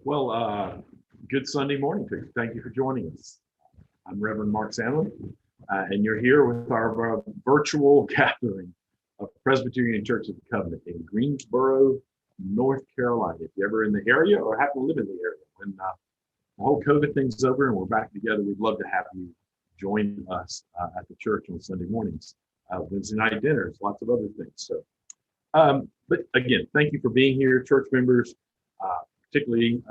Well, good Sunday morning to you. Thank you for joining us. I'm Reverend Mark Sandlin, and you're here with our virtual gathering of Presbyterian Church of the Covenant in Greensboro, North Carolina. If you're ever in the area or happen to live in the area, when the whole COVID thing's over and we're back together, we'd love to have you join us at the church on Sunday mornings, Wednesday night dinners, lots of other things. So, but again, thank you for being here, church members. Particularly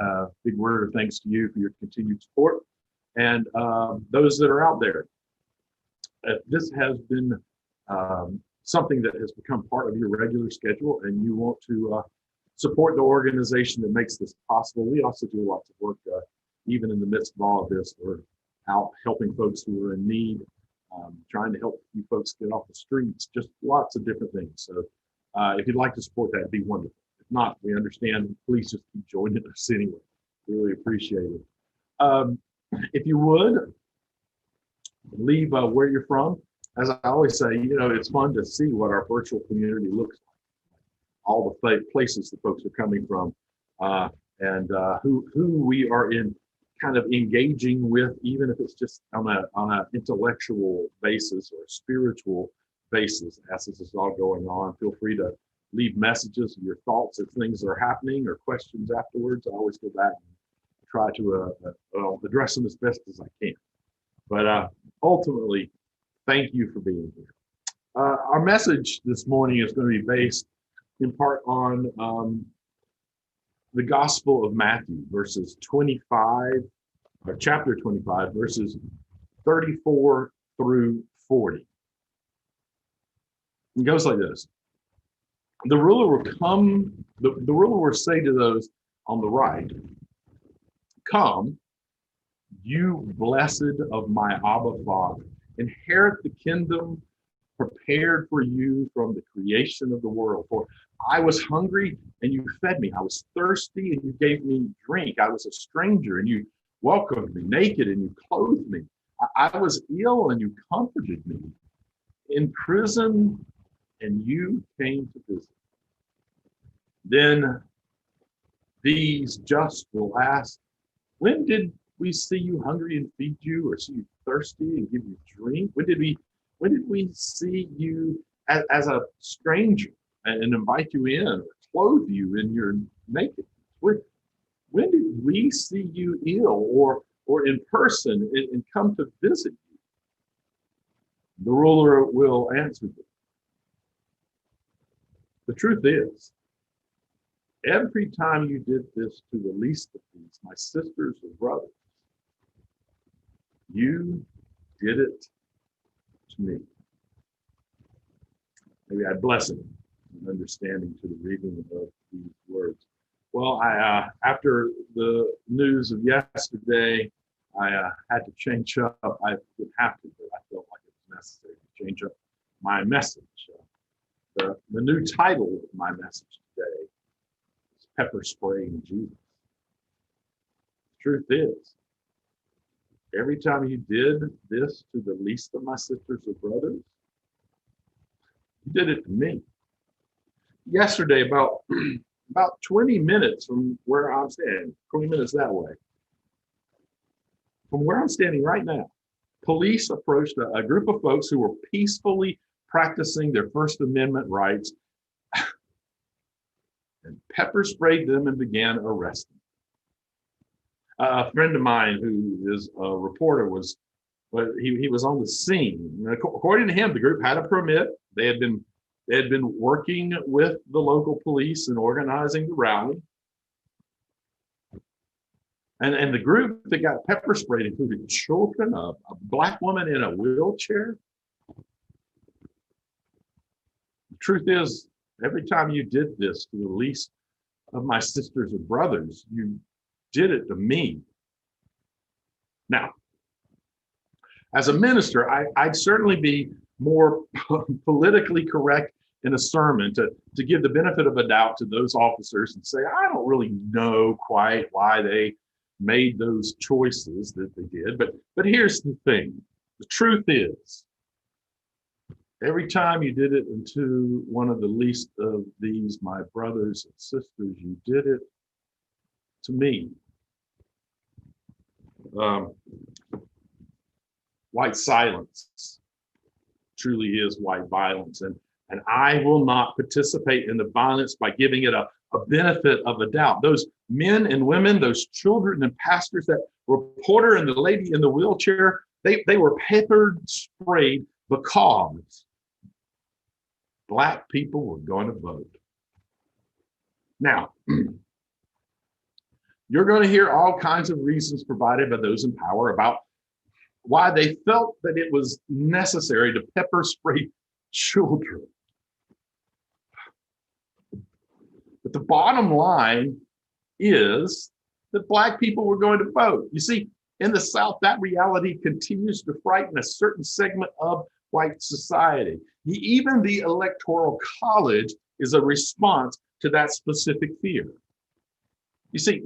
big word of thanks to you for your continued support, and those that are out there. This has been something that has become part of your regular schedule, and you want to support the organization that makes this possible. We also do lots of work, even in the midst of all of this. We're out helping folks who are in need, trying to help you folks get off the streets, just lots of different things. So if you'd like to support that, it'd be wonderful. Not, we understand. Please just keep joining us anyway. Really appreciate it. If you would leave where you're from, as I always say, it's fun to see what our virtual community looks like. All the places the folks are coming from, and who we are in kind of engaging with, even if it's just on an intellectual basis or a spiritual basis. As this is all going on, feel free to leave messages of your thoughts if things are happening or questions afterwards. I always go back and try to address them as best as I can. But ultimately, thank you for being here. Our message this morning is going to be based in part on the Gospel of Matthew, verses 25, or chapter 25, verses 34 through 40. It goes like this. The ruler will come, the ruler will say to those on the right, "Come, you blessed of my Abba Father, inherit the kingdom prepared for you from the creation of the world. For I was hungry and you fed me. I was thirsty and you gave me drink. I was a stranger and you welcomed me, naked and you clothed me. I was ill and you comforted me, in prison and you came to visit." Then these just will ask, "When did we see you hungry and feed you, or see you thirsty and give you drink? When did we see you as a stranger and invite you in, or clothe you in your nakedness? When did we see you ill or in person and come to visit you?" The ruler will answer them, "The truth is, every time you did this to the least of these, my sisters and brothers, you did it to me." Maybe I blessing and understanding to the reading of these words. Well, after the news of yesterday, I had to change up. I didn't have to, but I felt like it was necessary to change up my message. The new title of my message today, "Pepper Spraying Jesus." The truth is, every time you did this to the least of my sisters or brothers, you did it to me. Yesterday, about 20 minutes from where I'm standing, 20 minutes that way, from where I'm standing right now, police approached a group of folks who were peacefully practicing their First Amendment rights and pepper sprayed them and began arresting. A friend of mine who is a reporter he was on the scene. According to him, the group had a permit. They had been working with the local police and organizing the rally. And the group that got pepper sprayed included children, a black woman in a wheelchair. The truth is, every time you did this to the least of my sisters and brothers, you did it to me. Now, as a minister, I'd certainly be more politically correct in a sermon to give the benefit of a doubt to those officers and say, I don't really know quite why they made those choices that they did. But here's the thing. The truth is, every time you did it to one of the least of these, my brothers and sisters, you did it to me. Um, white silence truly is white violence. And I will not participate in the violence by giving it a benefit of a doubt. Those men and women, those children and pastors, that reporter and the lady in the wheelchair, they were peppered sprayed because Black people were going to vote. Now, you're going to hear all kinds of reasons provided by those in power about why they felt that it was necessary to pepper spray children. But the bottom line is that Black people were going to vote. You see, in the South, that reality continues to frighten a certain segment of white society. Even the Electoral College is a response to that specific fear. You see,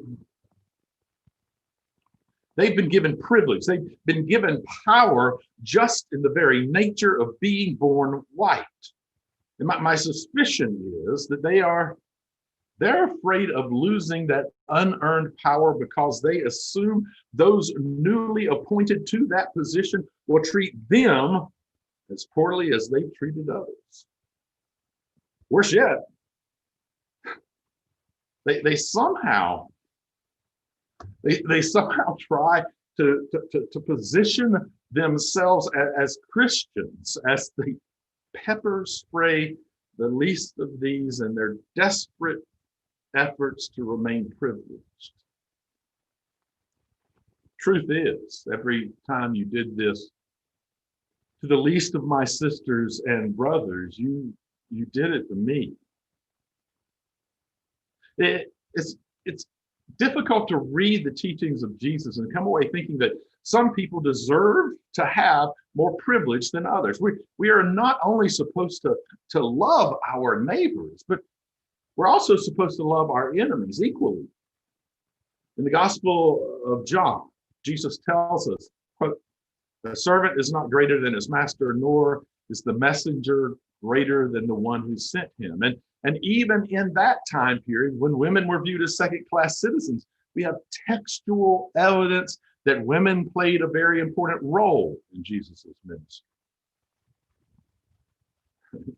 they've been given privilege. They've been given power just in the very nature of being born white. And my suspicion is that they're afraid of losing that unearned power because they assume those newly appointed to that position will treat them as poorly as they've treated others. Worse yet, they somehow try to position themselves as Christians, as they pepper spray the least of these in their desperate efforts to remain privileged. Truth is, every time you did this to the least of my sisters and brothers, you did it to me. It's difficult to read the teachings of Jesus and come away thinking that some people deserve to have more privilege than others. We are not only supposed to love our neighbors, but we're also supposed to love our enemies equally. In the Gospel of John, Jesus tells us, quote, "The servant is not greater than his master, nor is the messenger greater than the one who sent him." And even in that time period, when women were viewed as second-class citizens, we have textual evidence that women played a very important role in Jesus's ministry.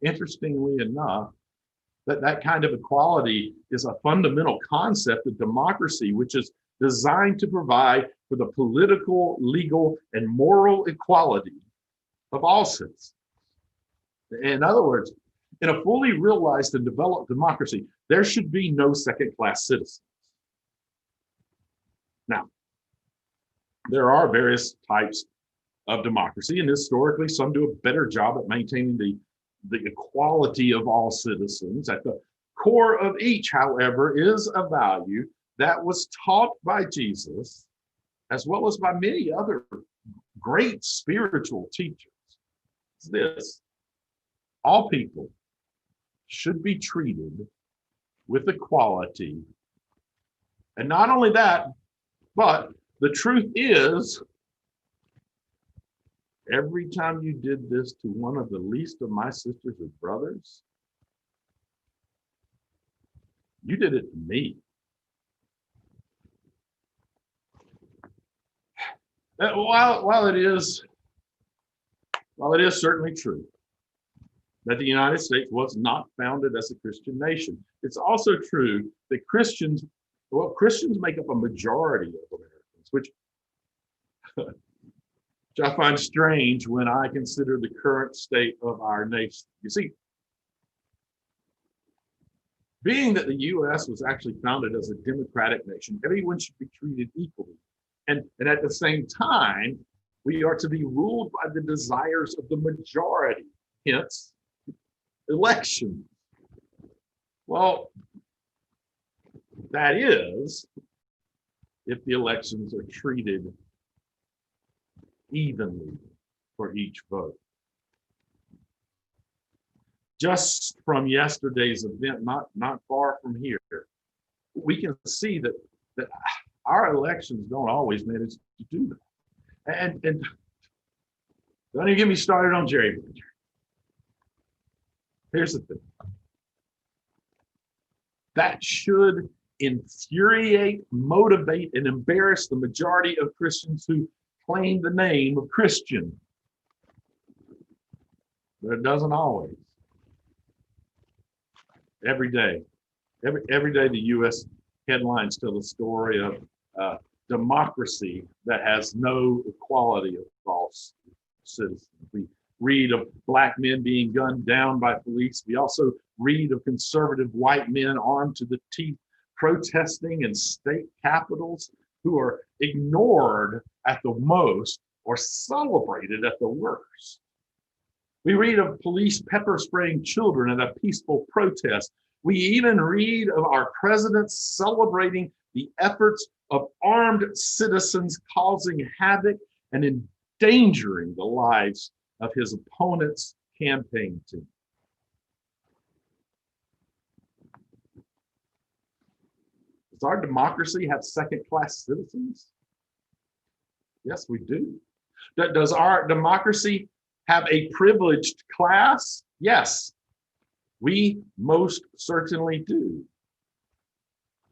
Interestingly enough, that kind of equality is a fundamental concept of democracy, which is designed to provide for the political, legal, and moral equality of all citizens. In other words, in a fully realized and developed democracy, there should be no second-class citizens. Now, there are various types of democracy, and historically, some do a better job at maintaining the equality of all citizens. At the core of each, however, is a value that was taught by Jesus, as well as by many other great spiritual teachers. It's this: all people should be treated with equality. And not only that, but the truth is, every time you did this to one of the least of my sisters or brothers, you did it to me. While it is certainly true that the United States was not founded as a Christian nation, it's also true that Christians make up a majority of Americans, which I find strange when I consider the current state of our nation. You see, being that the U.S. was actually founded as a democratic nation, everyone should be treated equally. And at the same time, we are to be ruled by the desires of the majority, hence elections. Well, that is, if the elections are treated evenly for each vote. Just from yesterday's event, not far from here, we can see that our elections don't always manage to do that. And don't even get me started on gerrymandering. Here's the thing. That should infuriate, motivate, and embarrass the majority of Christians who claim the name of Christian. But it doesn't always. Every day the U.S. headlines tell the story of democracy that has no equality of false citizens. We read of black men being gunned down by police. We also read of conservative white men armed to the teeth protesting in state capitals who are ignored at the most or celebrated at the worst. We read of police pepper spraying children at a peaceful protest. We even read of our president celebrating the efforts of armed citizens causing havoc and endangering the lives of his opponent's campaign team. Does our democracy have second-class citizens? Yes, we do. Does our democracy have a privileged class? Yes, we most certainly do.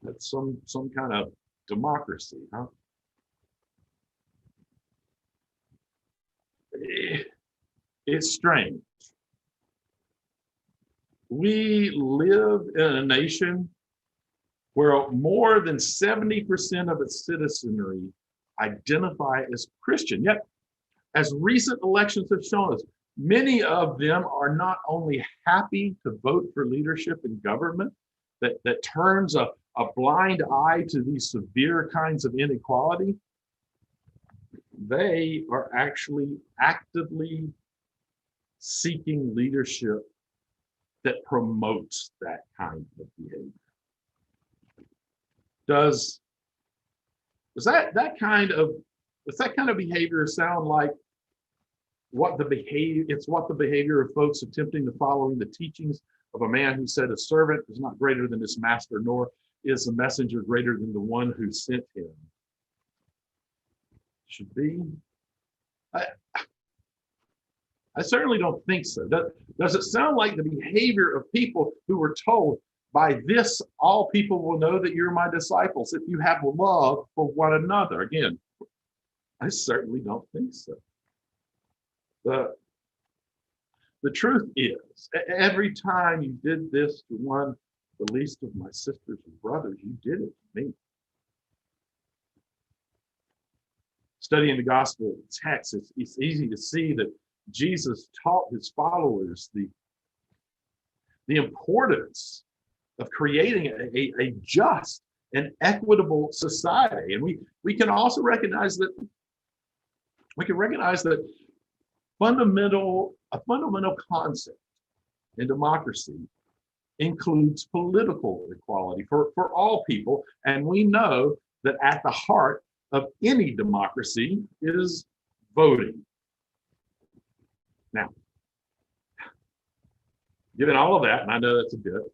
That's some kind of democracy, huh? It's strange. We live in a nation where more than 70% of its citizenry identify as Christian. Yet, as recent elections have shown us, many of them are not only happy to vote for leadership in government that turns a blind eye to these severe kinds of inequality, they are actually actively seeking leadership that promotes that kind of behavior. Does that kind of behavior sound like what the behavior of folks attempting to follow the teachings of a man who said, a servant is not greater than his master, nor is a messenger greater than the one who sent him? Should be? I certainly don't think so. Does it sound like the behavior of people who were told, by this all people will know that you're my disciples, if you have love for one another? Again, I certainly don't think so. The truth is, every time you did this to one, the least of my sisters and brothers, you did it to me. Studying the gospel text, it's easy to see that Jesus taught his followers the importance of creating a just and equitable society. And we can also recognize that a fundamental concept in democracy includes political equality for all people. And we know that at the heart of any democracy is voting. Now, given all of that, and I know that's a bit,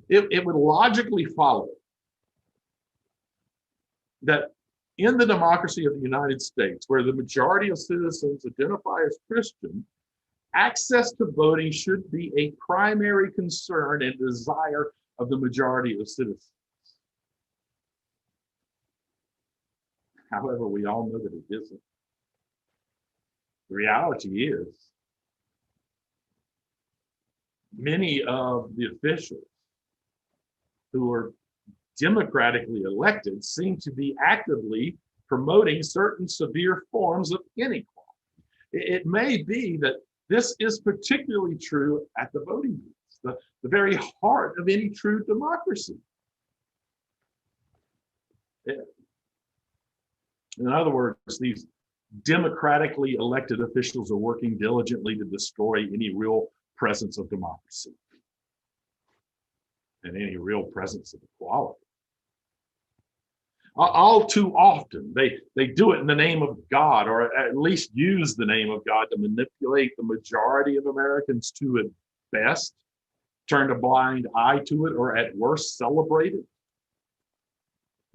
it would logically follow that in the democracy of the United States, where the majority of citizens identify as Christian, access to voting should be a primary concern and desire of the majority of citizens. However, we all know that it isn't. The reality is, many of the officials who are democratically elected seem to be actively promoting certain severe forms of inequality. It may be that this is particularly true at the voting booths, the very heart of any true democracy. In other words, these democratically elected officials are working diligently to destroy any real presence of democracy and any real presence of equality. All too often, they do it in the name of God, or at least use the name of God to manipulate the majority of Americans to, at best, turn a blind eye to it, or at worst, celebrate it.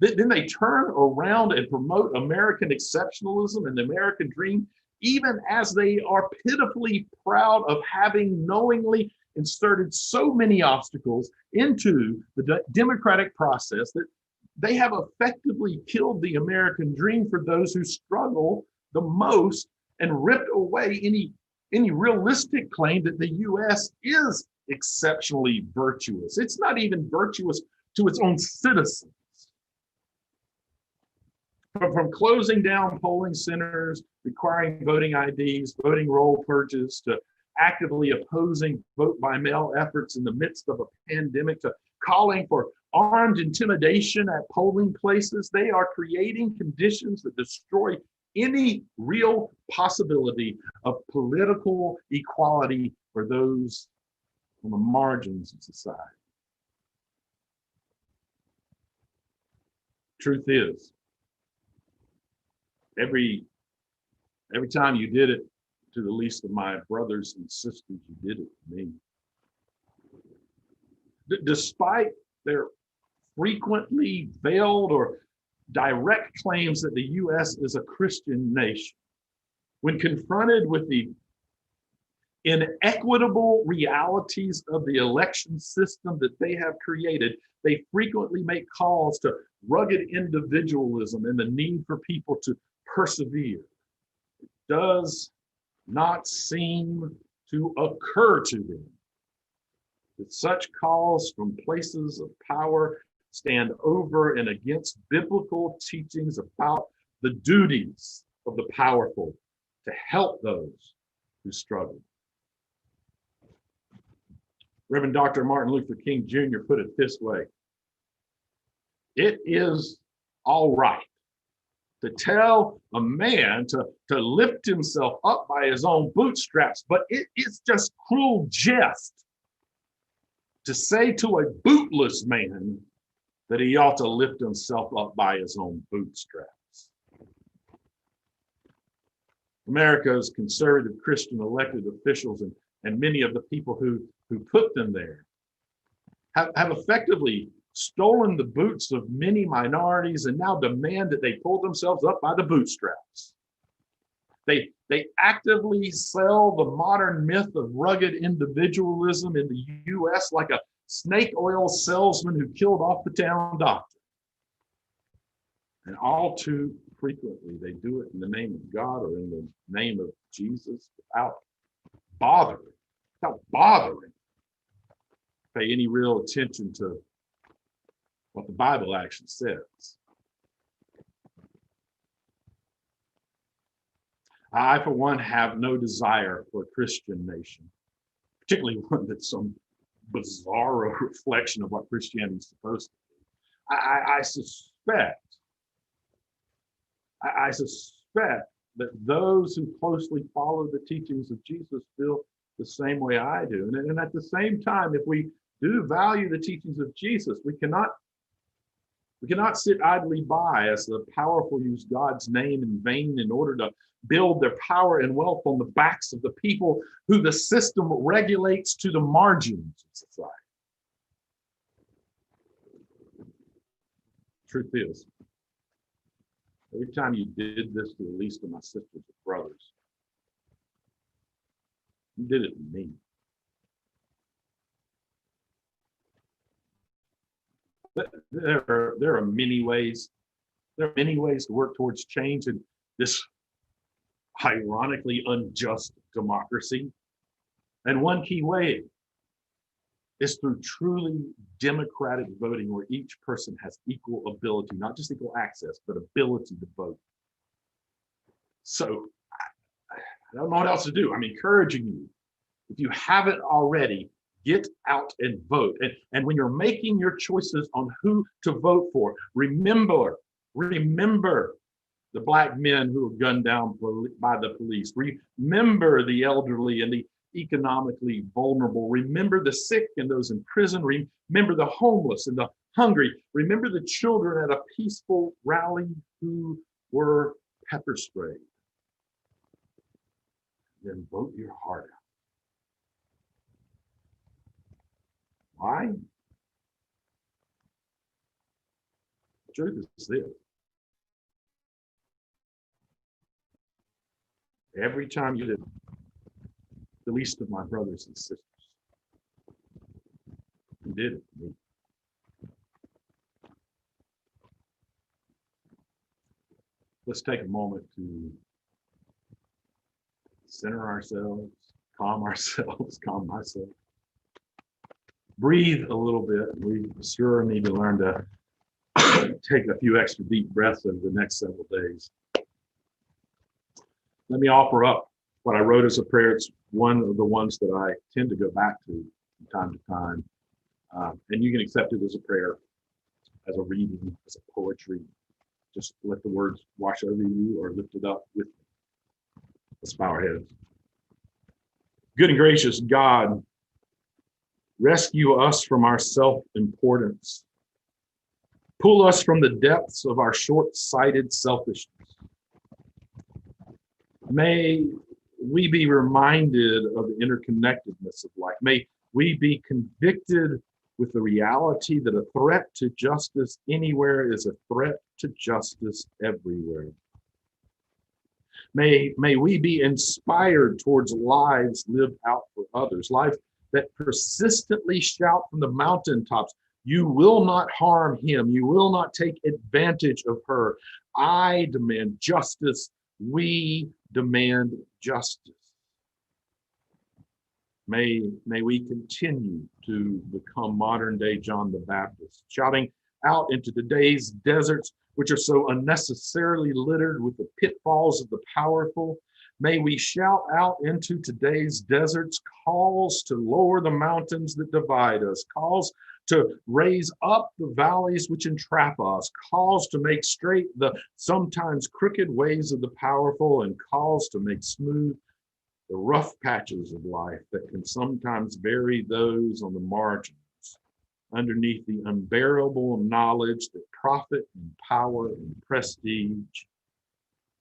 Then they turn around and promote American exceptionalism and the American dream even as they are pitifully proud of having knowingly inserted so many obstacles into the democratic process that they have effectively killed the American dream for those who struggle the most and ripped away any realistic claim that the U.S. is exceptionally virtuous. It's not even virtuous to its own citizens. From closing down polling centers, requiring voting IDs, voting roll purges, to actively opposing vote by mail efforts in the midst of a pandemic, to calling for armed intimidation at polling places, they are creating conditions that destroy any real possibility of political equality for those on the margins of society. Truth is, every time you did it to the least of my brothers and sisters, you did it to me. Despite their frequently veiled or direct claims that the U.S. is a Christian nation, when confronted with the inequitable realities of the election system that they have created, they frequently make calls to rugged individualism and the need for people to persevere. It does not seem to occur to them that such calls from places of power stand over and against biblical teachings about the duties of the powerful to help those who struggle. Reverend Dr. Martin Luther King Jr. put it this way: it is all right to tell a man to lift himself up by his own bootstraps, but it is just cruel jest to say to a bootless man that he ought to lift himself up by his own bootstraps. America's conservative Christian elected officials and many of the people who put them there have effectively stolen the boots of many minorities and now demand that they pull themselves up by the bootstraps. They actively sell the modern myth of rugged individualism in the U.S. like a snake oil salesman who killed off the town doctor. And all too frequently, they do it in the name of God or in the name of Jesus without bothering pay any real attention to what the Bible actually says. I, for one, have no desire for a Christian nation, particularly one that's some bizarre reflection of what Christianity is supposed to be. I suspect that those who closely follow the teachings of Jesus feel the same way I do. And at the same time, if we do value the teachings of Jesus, we cannot sit idly by as the powerful use God's name in vain in order to build their power and wealth on the backs of the people who the system regulates to the margins of society. Truth is, every time you did this to the least of my sisters and brothers, you did it to me. There are many ways. There are many ways to work towards change in this ironically unjust democracy. And one key way is through truly democratic voting, where each person has equal ability, not just equal access, but ability to vote. So I don't know what else to do. I'm encouraging you, if you haven't already, get out and vote. And when you're making your choices on who to vote for, remember the Black men who were gunned down by the police. Remember the elderly and the economically vulnerable. Remember the sick and those in prison. Remember the homeless and the hungry. Remember the children at a peaceful rally who were pepper sprayed. Then vote your heart out. Why? The truth is this: Every time you did, the least of my brothers and sisters. You did it for me. Let's take a moment to center ourselves, calm myself. Breathe a little bit. We sure need to learn to take a few extra deep breaths over the next several days. Let me offer up what I wrote as a prayer. It's one of the ones that I tend to go back to from time to time. And you can accept it as a prayer, as a reading, as a poetry. Just let the words wash over you or lift it up with you. Let's bow our heads. Good and gracious God, rescue us from our self-importance. Pull us from the depths of our short-sighted selfishness. May we be reminded of the interconnectedness of life. May we be convicted with the reality that a threat to justice anywhere is a threat to justice everywhere. May we be inspired towards lives lived out for others, lives that persistently shout from the mountaintops, you will not harm him, you will not take advantage of her. I demand justice. We demand justice. May we continue to become modern day John the Baptist, shouting out into today's deserts, which are so unnecessarily littered with the pitfalls of the powerful. May we shout out into today's deserts calls to lower the mountains that divide us, calls to raise up the valleys which entrap us, calls to make straight the sometimes crooked ways of the powerful, and calls to make smooth the rough patches of life that can sometimes bury those on the margins underneath the unbearable knowledge that profit and power and prestige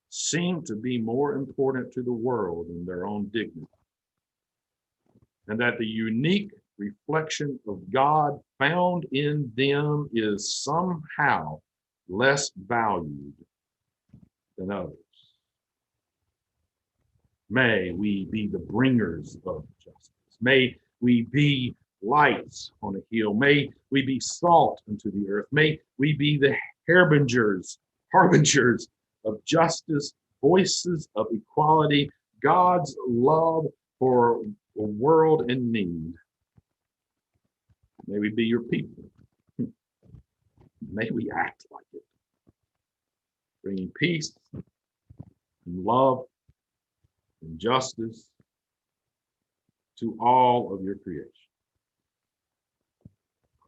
seem to be more important to the world than their own dignity, and that the unique reflection of God found in them is somehow less valued than others. May we be the bringers of justice. May we be lights on a hill. May we be salt unto the earth. May we be the harbingers of justice, voices of equality, God's love for a world in need. May we be your people. May we act like it, bringing peace and love and justice to all of your creation.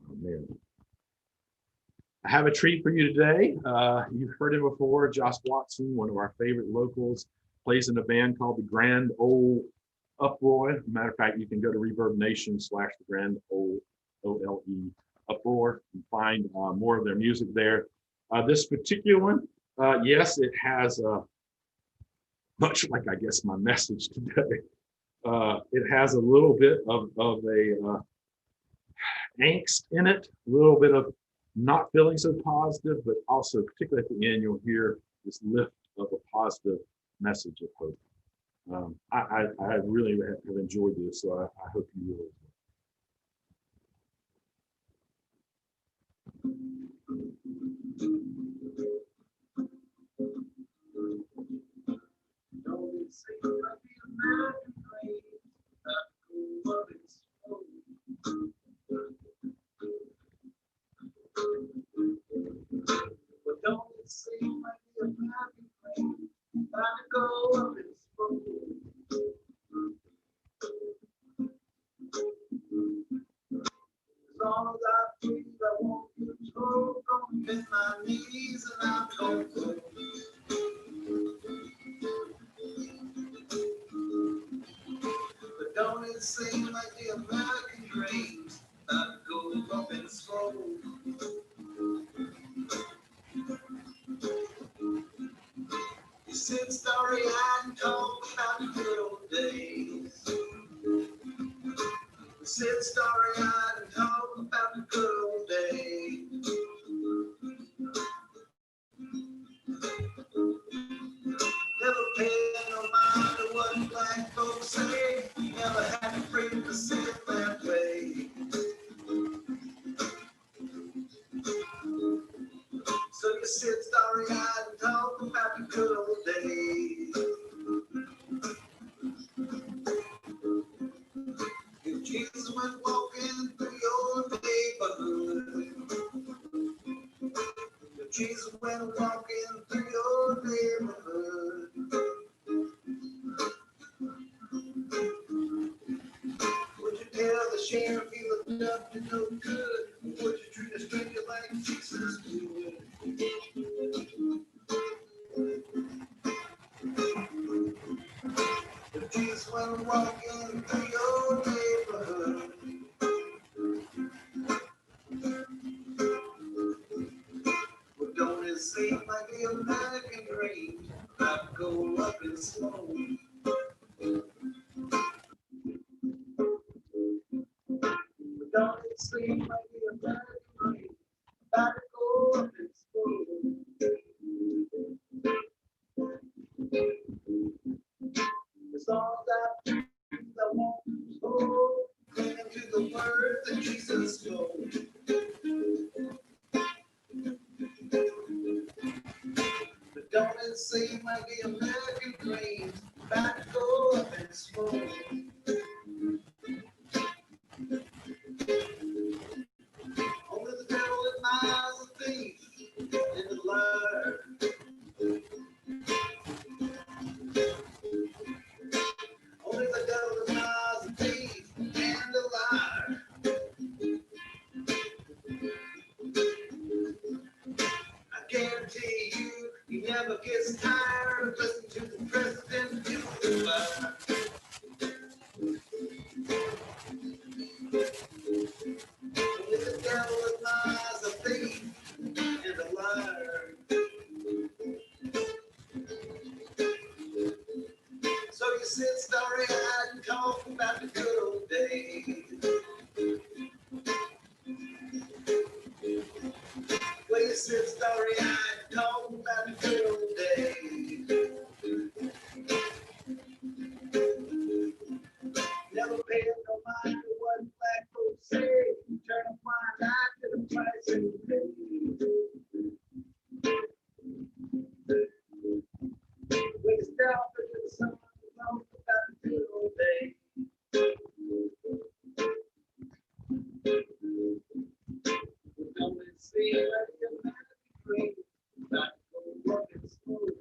Amen. I have a treat for you today. You've heard him before. Josh Watson, one of our favorite locals, plays in a band called the Grand Ole Uproar. Matter of fact, you can go to Reverb Nation / the Grand Ole OLE Uproar and find more of their music there. This particular one, yes, it has much like I guess my message today. It has a little bit of a angst in it, a little bit of not feeling so positive, but also particularly at the end, you'll hear this lift of a positive message of hope. I really have enjoyed this, so I hope you will. But don't it seem like the American dream about to go up in smoke? As long as I breathe, I won't get told. Gonna bend my knees and I'm gonna go. But don't it seem like the American dream's about to go up in smoke? You sit starry-eyed and talk about the good old days. You sit starry-eyed and talk about the good old days. Never paid no mind to what black folks say. You never had to freedom to sit that way. So you sit starry-eyed and talk about the good old days. If Jesus went walking through your neighborhood, if Jesus went walking through your neighborhood, would you tell the sheriff he looked up to no good? Or would you treat a stranger like Jesus would? If Jesus went walking through your neighborhood, well, don't it seem like the American dream about to go up in smoke? Don't it seem like the American dream about to go up in smoke? It's all that I want to hold, clinging to the words that Jesus spoke. But don't it seem like the American dream about to go up in smoke? Only the devil admires the thief and the liar. Only the devil admires the thief and the liar. I guarantee you, he never gets tired of listening to the president testify. Only the devil admires the thief and the liar. So you sit starry-eyed and talk about the good old days. Well, you sit starry-eyed and talk about the good old days. Never pay no mind to what black folks say. Turn a blind eye to the price they pay. When it's down to the sun, talk about the good old days. Don't it seem like the American dream about to go up in smoke?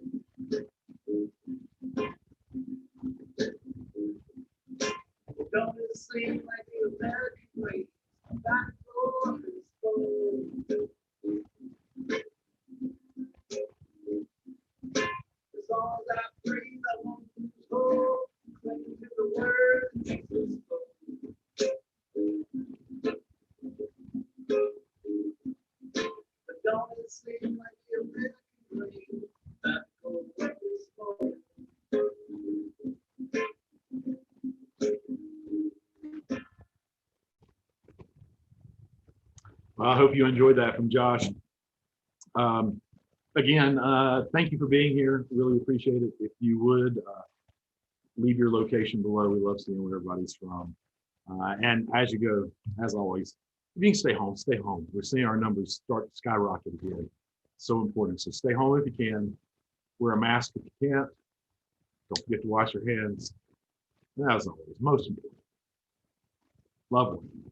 Don't it seem like the American dream about to go up in smoke? It's all that breathe, I want to hold, clinging to the words Jesus spoke. But don't it seem like the American dream about to go up in smoke? Well, I hope you enjoyed that from Josh. Again, thank you for being here. Really appreciate it. If you would leave your location below, we love seeing where everybody's from. And as you go, as always, if you can stay home, stay home. We're seeing our numbers start to skyrocket again. So important. So stay home if you can. Wear a mask if you can't. Don't forget to wash your hands. And as always, most important, love one.